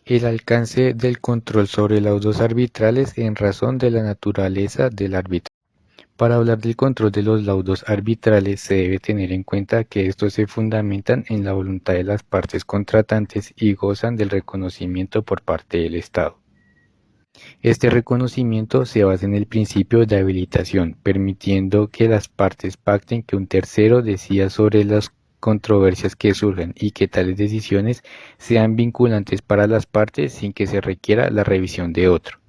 El alcance del control sobre laudos arbitrales en razón de la naturaleza del arbitraje. Para hablar del control de los laudos arbitrales se debe tener en cuenta que estos se fundamentan en la voluntad de las partes contratantes y gozan del reconocimiento por parte del Estado. Este reconocimiento se basa en el principio de habilitación, permitiendo que las partes pacten que un tercero decida sobre las controversias que surjan y que tales decisiones sean vinculantes para las partes sin que se requiera la revisión de otro.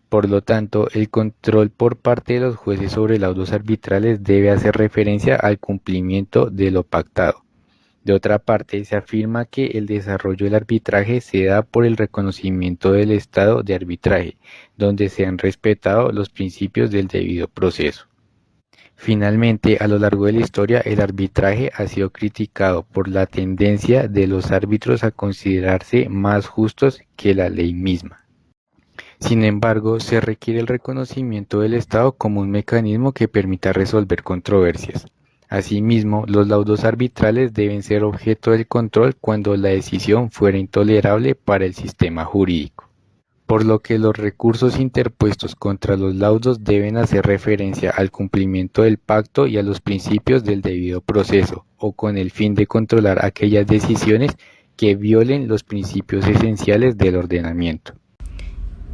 Por lo tanto, el control por parte de los jueces sobre laudos arbitrales debe hacer referencia al cumplimiento de lo pactado. De otra parte, se afirma que el desarrollo del arbitraje se da por el reconocimiento del estado de arbitraje, donde se han respetado los principios del debido proceso. Finalmente, a lo largo de la historia, el arbitraje ha sido criticado por la tendencia de los árbitros a considerarse más justos que la ley misma. Sin embargo, se requiere el reconocimiento del Estado como un mecanismo que permita resolver controversias. Asimismo, los laudos arbitrales deben ser objeto del control cuando la decisión fuera intolerable para el sistema jurídico, por lo que los recursos interpuestos contra los laudos deben hacer referencia al cumplimiento del pacto y a los principios del debido proceso, o con el fin de controlar aquellas decisiones que violen los principios esenciales del ordenamiento.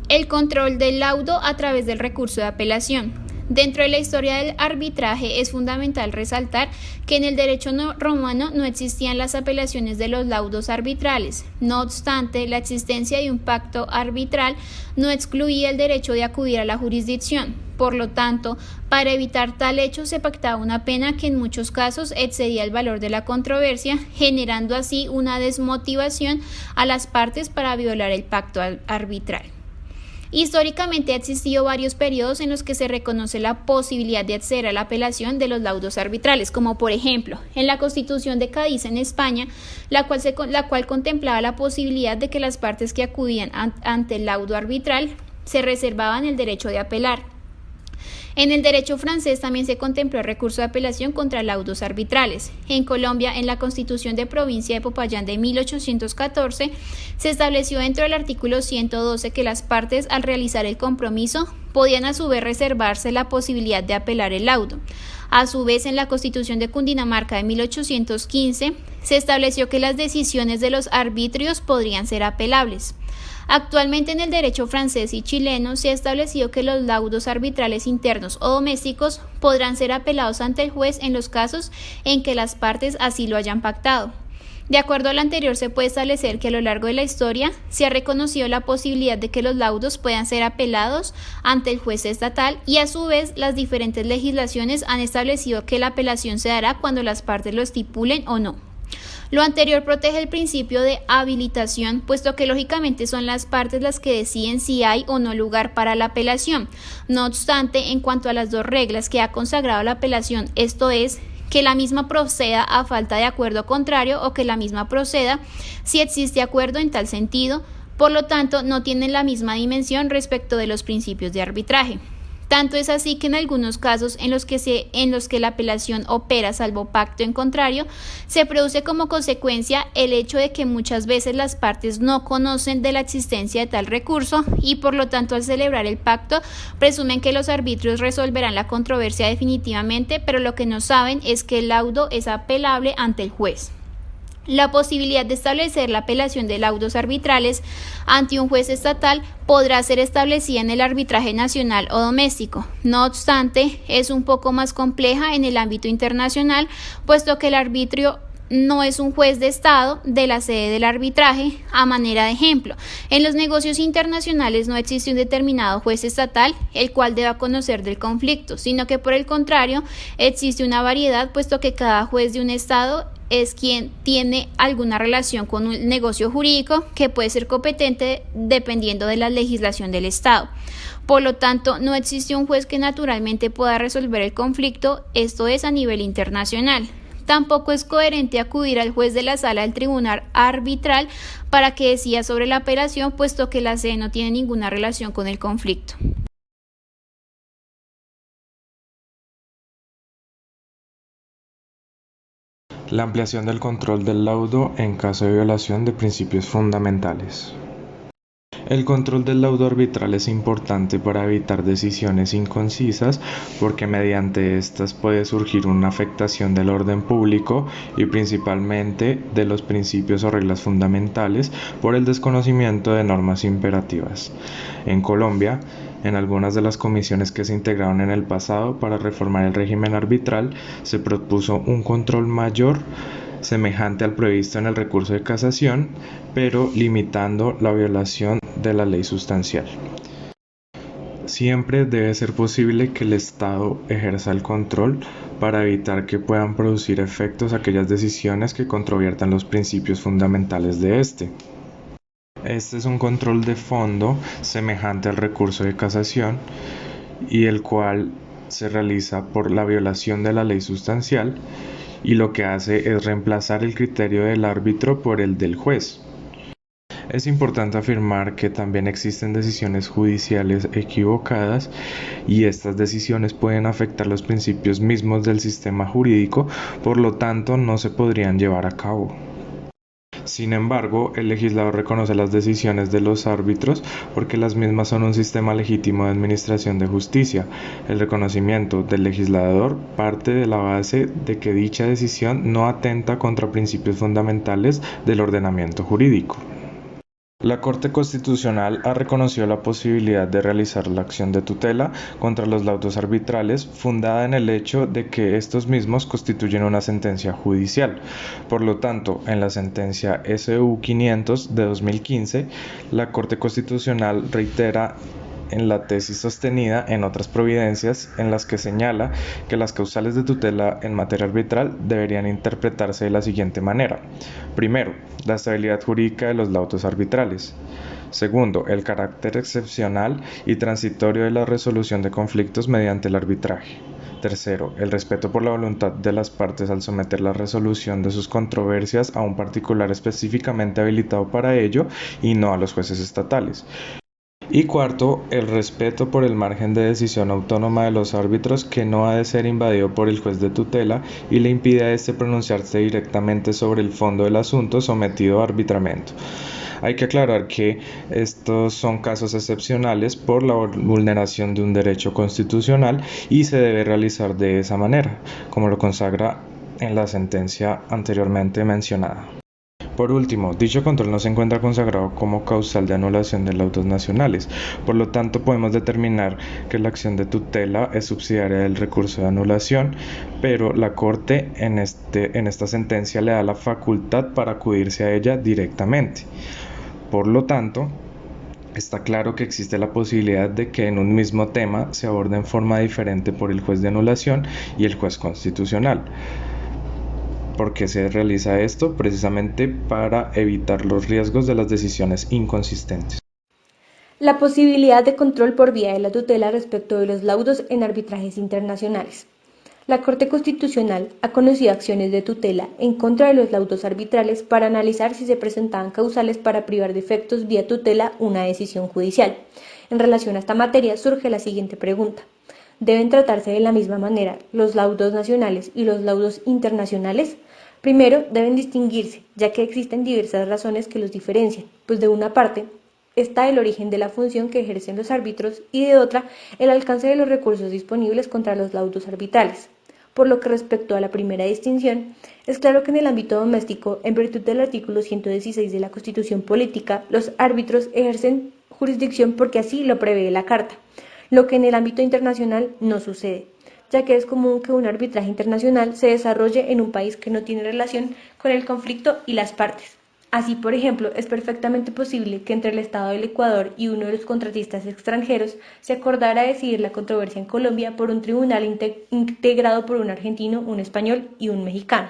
El control del laudo a través del recurso de apelación. Dentro de la historia del arbitraje es fundamental resaltar que en el derecho romano no existían las apelaciones de los laudos arbitrales. No obstante, la existencia de un pacto arbitral no excluía el derecho de acudir a la jurisdicción. Por lo tanto, para evitar tal hecho se pactaba una pena que en muchos casos excedía el valor de la controversia, generando así una desmotivación a las partes para violar el pacto arbitral. Históricamente ha existido varios periodos en los que se reconoce la posibilidad de acceder a la apelación de los laudos arbitrales, como por ejemplo en la Constitución de Cádiz en España, la cual contemplaba la posibilidad de que las partes que acudían ante el laudo arbitral se reservaban el derecho de apelar. En el derecho francés también se contempló el recurso de apelación contra laudos arbitrales. En Colombia, en la Constitución de Provincia de Popayán de 1814, se estableció dentro del artículo 112 que las partes, al realizar el compromiso, podían a su vez reservarse la posibilidad de apelar el laudo. A su vez, en la Constitución de Cundinamarca de 1815, se estableció que las decisiones de los arbitrios podrían ser apelables. Actualmente en el derecho francés y chileno se ha establecido que los laudos arbitrales internos o domésticos podrán ser apelados ante el juez en los casos en que las partes así lo hayan pactado. De acuerdo a lo anterior, se puede establecer que a lo largo de la historia se ha reconocido la posibilidad de que los laudos puedan ser apelados ante el juez estatal y a su vez las diferentes legislaciones han establecido que la apelación se dará cuando las partes lo estipulen o no. Lo anterior protege el principio de habilitación, puesto que lógicamente son las partes las que deciden si hay o no lugar para la apelación. No obstante, en cuanto a las dos reglas que ha consagrado la apelación, esto es, que la misma proceda a falta de acuerdo contrario o que la misma proceda si existe acuerdo en tal sentido, por lo tanto no tienen la misma dimensión respecto de los principios de arbitraje. Tanto es así que en algunos casos en los que la apelación opera salvo pacto en contrario, se produce como consecuencia el hecho de que muchas veces las partes no conocen de la existencia de tal recurso y por lo tanto al celebrar el pacto presumen que los arbitrios resolverán la controversia definitivamente, pero lo que no saben es que el laudo es apelable ante el juez. La posibilidad de establecer la apelación de laudos arbitrales ante un juez estatal podrá ser establecida en el arbitraje nacional o doméstico. No obstante, es un poco más compleja en el ámbito internacional, puesto que el arbitrio no es un juez de Estado de la sede del arbitraje. A manera de ejemplo, en los negocios internacionales no existe un determinado juez estatal el cual deba conocer del conflicto, sino que por el contrario existe una variedad, puesto que cada juez de un Estado es quien tiene alguna relación con un negocio jurídico que puede ser competente dependiendo de la legislación del Estado. Por lo tanto, no existe un juez que naturalmente pueda resolver el conflicto, esto es a nivel internacional. Tampoco es coherente acudir al juez de la sala del tribunal arbitral para que decida sobre la apelación, puesto que la sede no tiene ninguna relación con el conflicto. La ampliación del control del laudo en caso de violación de principios fundamentales. El control del laudo arbitral es importante para evitar decisiones inconcisas porque mediante estas puede surgir una afectación del orden público y principalmente de los principios o reglas fundamentales por el desconocimiento de normas imperativas. En Colombia, en algunas de las comisiones que se integraron en el pasado para reformar el régimen arbitral, se propuso un control mayor semejante al previsto en el recurso de casación, pero limitando la violación de la ley sustancial. Siempre debe ser posible que el Estado ejerza el control para evitar que puedan producir efectos aquellas decisiones que controviertan los principios fundamentales de este. Este es un control de fondo semejante al recurso de casación y el cual se realiza por la violación de la ley sustancial y lo que hace es reemplazar el criterio del árbitro por el del juez. Es importante afirmar que también existen decisiones judiciales equivocadas y estas decisiones pueden afectar los principios mismos del sistema jurídico, por lo tanto no se podrían llevar a cabo. Sin embargo, el legislador reconoce las decisiones de los árbitros porque las mismas son un sistema legítimo de administración de justicia. El reconocimiento del legislador parte de la base de que dicha decisión no atenta contra principios fundamentales del ordenamiento jurídico. La Corte Constitucional ha reconocido la posibilidad de realizar la acción de tutela contra los laudos arbitrales fundada en el hecho de que estos mismos constituyen una sentencia judicial. Por lo tanto, en la sentencia SU 500 de 2015, la Corte Constitucional reitera en la tesis sostenida en otras providencias en las que señala que las causales de tutela en materia arbitral deberían interpretarse de la siguiente manera. Primero, la estabilidad jurídica de los laudos arbitrales. Segundo, el carácter excepcional y transitorio de la resolución de conflictos mediante el arbitraje. Tercero, el respeto por la voluntad de las partes al someter la resolución de sus controversias a un particular específicamente habilitado para ello y no a los jueces estatales. Y cuarto, el respeto por el margen de decisión autónoma de los árbitros que no ha de ser invadido por el juez de tutela y le impide a éste pronunciarse directamente sobre el fondo del asunto sometido a arbitramiento. Hay que aclarar que estos son casos excepcionales por la vulneración de un derecho constitucional y se debe realizar de esa manera, como lo consagra en la sentencia anteriormente mencionada. Por último, dicho control no se encuentra consagrado como causal de anulación de laudos nacionales, por lo tanto podemos determinar que la acción de tutela es subsidiaria del recurso de anulación, pero la Corte en esta sentencia le da la facultad para acudirse a ella directamente. Por lo tanto, está claro que existe la posibilidad de que en un mismo tema se aborde en forma diferente por el juez de anulación y el juez constitucional. ¿Por qué se realiza esto? Precisamente para evitar los riesgos de las decisiones inconsistentes. La posibilidad de control por vía de la tutela respecto de los laudos en arbitrajes internacionales. La Corte Constitucional ha conocido acciones de tutela en contra de los laudos arbitrales para analizar si se presentaban causales para privar de efectos vía tutela una decisión judicial. En relación a esta materia surge la siguiente pregunta. ¿Deben tratarse de la misma manera los laudos nacionales y los laudos internacionales? Primero, deben distinguirse, ya que existen diversas razones que los diferencian, pues de una parte está el origen de la función que ejercen los árbitros y de otra, el alcance de los recursos disponibles contra los laudos arbitrales. Por lo que respecto a la primera distinción, es claro que en el ámbito doméstico, en virtud del artículo 116 de la Constitución Política, los árbitros ejercen jurisdicción porque así lo prevé la Carta, lo que en el ámbito internacional no sucede, ya que es común que un arbitraje internacional se desarrolle en un país que no tiene relación con el conflicto y las partes. Así, por ejemplo, es perfectamente posible que entre el Estado del Ecuador y uno de los contratistas extranjeros se acordara decidir la controversia en Colombia por un tribunal integrado por un argentino, un español y un mexicano,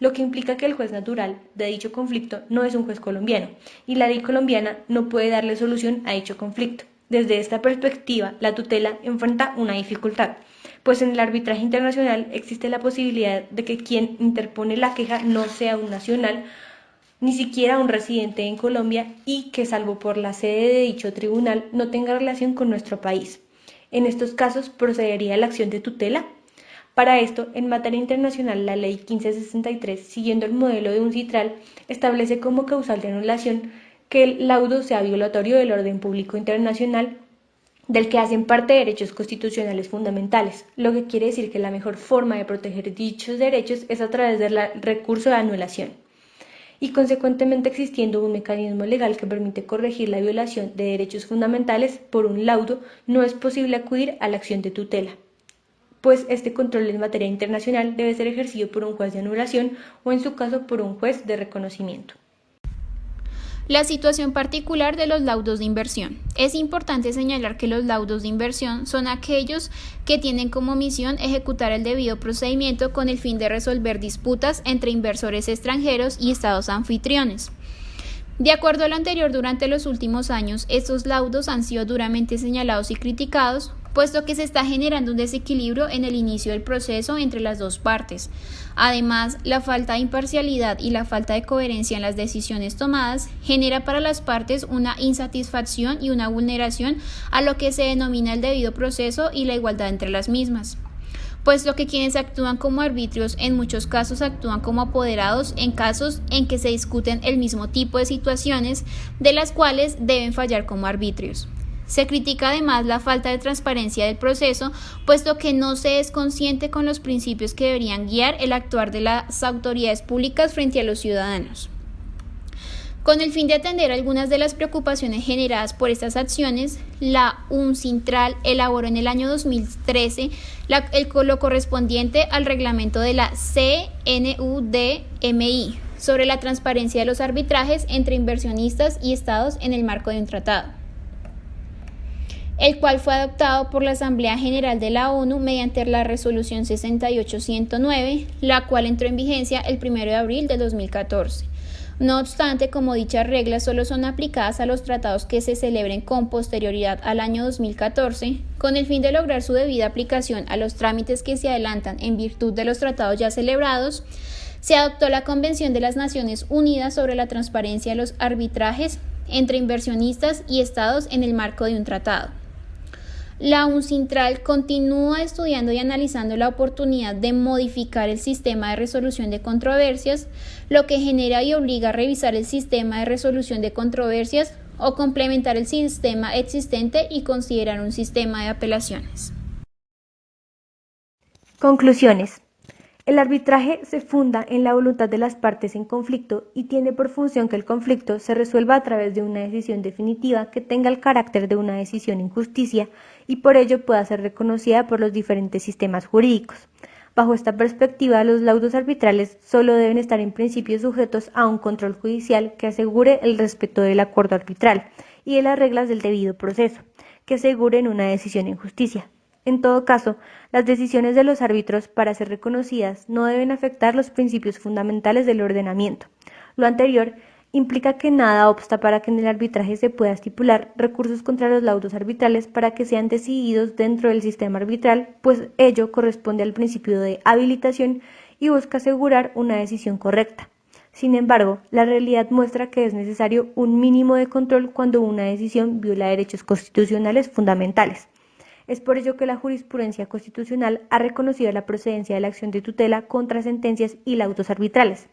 lo que implica que el juez natural de dicho conflicto no es un juez colombiano y la ley colombiana no puede darle solución a dicho conflicto. Desde esta perspectiva, la tutela enfrenta una dificultad, pues en el arbitraje internacional existe la posibilidad de que quien interpone la queja no sea un nacional, ni siquiera un residente en Colombia y que, salvo por la sede de dicho tribunal, no tenga relación con nuestro país. En estos casos, ¿procedería la acción de tutela? Para esto, en materia internacional, la Ley 1563, siguiendo el modelo de UNCITRAL, establece como causal de anulación que el laudo sea violatorio del orden público internacional del que hacen parte derechos constitucionales fundamentales, lo que quiere decir que la mejor forma de proteger dichos derechos es a través del recurso de anulación. Y consecuentemente existiendo un mecanismo legal que permite corregir la violación de derechos fundamentales por un laudo, no es posible acudir a la acción de tutela, pues este control en materia internacional debe ser ejercido por un juez de anulación o en su caso por un juez de reconocimiento. La situación particular de los laudos de inversión. Es importante señalar que los laudos de inversión son aquellos que tienen como misión ejecutar el debido procedimiento con el fin de resolver disputas entre inversores extranjeros y estados anfitriones. De acuerdo a lo anterior, durante los últimos años, estos laudos han sido duramente señalados y criticados, puesto que se está generando un desequilibrio en el inicio del proceso entre las dos partes. Además, la falta de imparcialidad y la falta de coherencia en las decisiones tomadas genera para las partes una insatisfacción y una vulneración a lo que se denomina el debido proceso y la igualdad entre las mismas, puesto que quienes actúan como arbitrios en muchos casos actúan como apoderados en casos en que se discuten el mismo tipo de situaciones de las cuales deben fallar como arbitrios. Se critica además la falta de transparencia del proceso, puesto que no se es consciente con los principios que deberían guiar el actuar de las autoridades públicas frente a los ciudadanos. Con el fin de atender algunas de las preocupaciones generadas por estas acciones, la UNCITRAL elaboró en el año 2013 lo correspondiente al reglamento de la CNUDMI sobre la transparencia de los arbitrajes entre inversionistas y estados en el marco de un tratado, el cual fue adoptado por la Asamblea General de la ONU mediante la Resolución 68/109, la cual entró en vigencia el 1 de abril de 2014. No obstante, como dichas reglas solo son aplicadas a los tratados que se celebren con posterioridad al año 2014, con el fin de lograr su debida aplicación a los trámites que se adelantan en virtud de los tratados ya celebrados, se adoptó la Convención de las Naciones Unidas sobre la transparencia de los arbitrajes entre inversionistas y estados en el marco de un tratado. La UNCITRAL continúa estudiando y analizando la oportunidad de modificar el sistema de resolución de controversias, lo que genera y obliga a revisar el sistema de resolución de controversias o complementar el sistema existente y considerar un sistema de apelaciones. Conclusiones. El arbitraje se funda en la voluntad de las partes en conflicto y tiene por función que el conflicto se resuelva a través de una decisión definitiva que tenga el carácter de una decisión en justicia y por ello pueda ser reconocida por los diferentes sistemas jurídicos. Bajo esta perspectiva, los laudos arbitrales solo deben estar en principio sujetos a un control judicial que asegure el respeto del acuerdo arbitral y de las reglas del debido proceso, que aseguren una decisión en justicia. En todo caso, las decisiones de los árbitros, para ser reconocidas, no deben afectar los principios fundamentales del ordenamiento. Lo anterior implica que nada obsta para que en el arbitraje se pueda estipular recursos contra los laudos arbitrales para que sean decididos dentro del sistema arbitral, pues ello corresponde al principio de habilitación y busca asegurar una decisión correcta. Sin embargo, la realidad muestra que es necesario un mínimo de control cuando una decisión viola derechos constitucionales fundamentales. Es por ello que la jurisprudencia constitucional ha reconocido la procedencia de la acción de tutela contra sentencias y laudos arbitrales.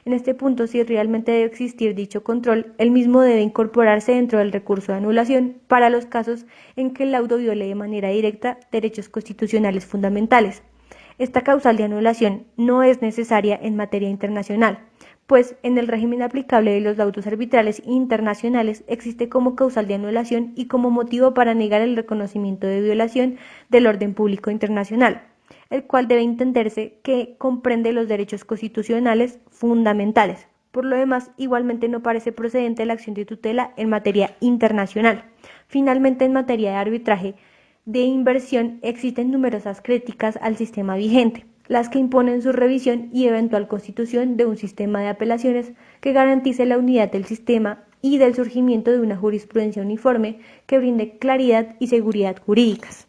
En este punto, si realmente debe existir dicho control, el mismo debe incorporarse dentro del recurso de anulación para los casos en que el laudo viole de manera directa derechos constitucionales fundamentales. Esta causal de anulación no es necesaria en materia internacional, pues en el régimen aplicable de los laudos arbitrales internacionales existe como causal de anulación y como motivo para negar el reconocimiento de violación del orden público internacional, el cual debe entenderse que comprende los derechos constitucionales fundamentales. Por lo demás, igualmente no parece procedente la acción de tutela en materia internacional. Finalmente, en materia de arbitraje de inversión existen numerosas críticas al sistema vigente, las que imponen su revisión y eventual constitución de un sistema de apelaciones que garantice la unidad del sistema y del surgimiento de una jurisprudencia uniforme que brinde claridad y seguridad jurídicas.